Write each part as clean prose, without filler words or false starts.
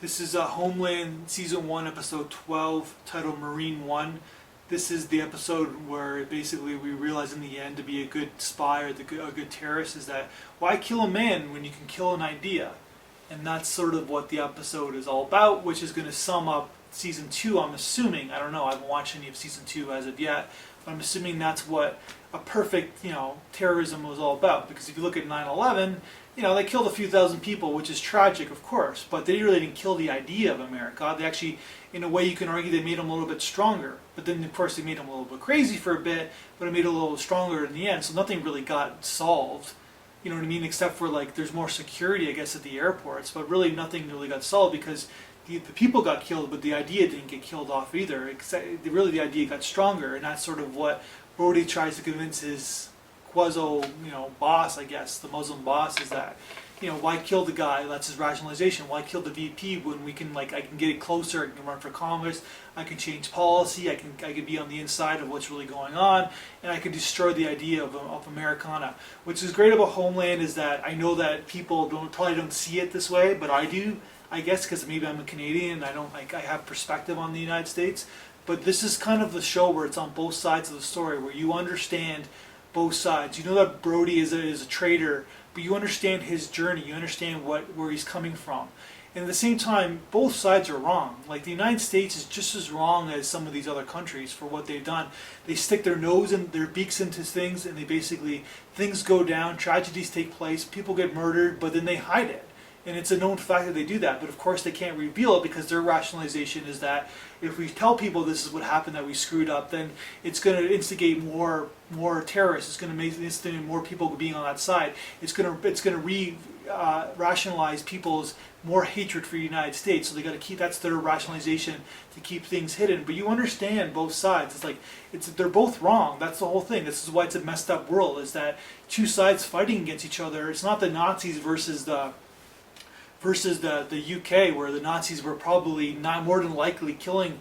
This is Homeland Season 1, Episode 12, titled Marine One. This is the episode where basically we realize in the end to be a good spy or a good terrorist is that why kill a man when you can kill an idea? And that's sort of what the episode is all about, which is going to sum up Season 2, I'm assuming. I don't know, I haven't watched any of Season 2 as of yet, but I'm assuming that's what a perfect, terrorism was all about. Because if you look at 9/11, they killed a few thousand people, which is tragic, of course, but they really didn't kill the idea of America. They actually, in a way, you can argue they made them a little bit stronger. But then, of course, they made them a little bit crazy for a bit, but it made it a little stronger in the end. So nothing really got solved, you know what I mean, except for, there's more security, I guess, at the airports. But really, nothing really got solved because the people got killed, but the idea didn't get killed off either. Really, the idea got stronger, and that's sort of what Brody tries to convince his Quazo, boss, I guess, the Muslim boss, is that, why kill the guy? That's his rationalization. Why kill the VP when we can, I can get it closer, I can run for Congress, I can change policy, I can be on the inside of what's really going on, and I can destroy the idea of Americana. Which is great about Homeland is that I know that people probably don't see it this way, but I do, I guess, because maybe I'm a Canadian and I have perspective on the United States. But this is kind of the show where it's on both sides of the story, where you understand both sides. You know that Brody is a traitor, but you understand his journey. You understand where he's coming from. And at the same time, both sides are wrong. Like, the United States is just as wrong as some of these other countries for what they've done. They stick their nose and their beaks into things, and things go down, tragedies take place, people get murdered, but then they hide it. And it's a known fact that they do that, but of course they can't reveal it because their rationalization is that if we tell people this is what happened, that we screwed up, then it's going to instigate more terrorists. It's going to instigate more people being on that side. It's going to rationalize people's more hatred for the United States. So they got to keep, that's their rationalization to keep things hidden. But you understand both sides. They're both wrong. That's the whole thing. This is why it's a messed up world. Is that two sides fighting against each other. It's not the Nazis versus the UK, where the Nazis were probably not more than likely killing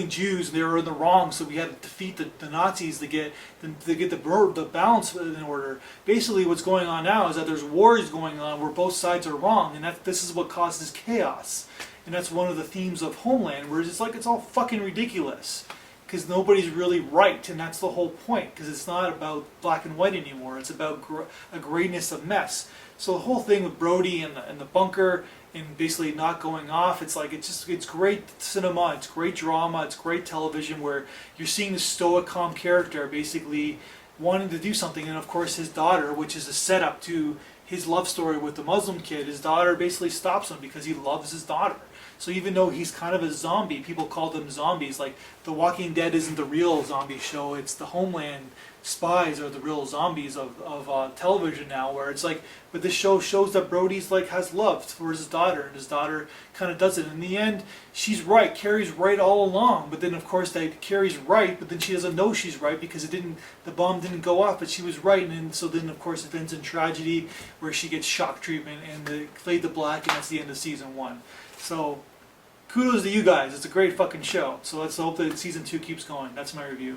Jews, and they were in the wrong, so we had to defeat the Nazis to get the balance in order. Basically, what's going on now is that there's wars going on where both sides are wrong, and this is what causes chaos. And that's one of the themes of Homeland, where it's all fucking ridiculous. Because nobody's really right, and that's the whole point. Because it's not about black and white anymore. It's about a grayness of mess. So the whole thing with Brody and the bunker and basically not going off, it's great cinema, it's great drama, it's great television where you're seeing the stoic, calm character basically wanting to do something, and of course his daughter, which is a setup to his love story with the Muslim kid, his daughter basically stops him because he loves his daughter. So even though he's kind of a zombie, people call them zombies. Like, The Walking Dead isn't the real zombie show, it's the Homeland spies are the real zombies of television now, where it's but this show shows that Brody's has love for his daughter, and his daughter kind of does it. In the end, she's right, Carrie's right all along, but then of course Carrie's right, but then she doesn't know she's right because the bomb didn't go off, but she was right, and so then of course it ends in tragedy where she gets shock treatment and they fade to black, and that's the end of Season 1. So kudos to you guys, it's a great fucking show. So let's hope that Season 2 keeps going. That's my review.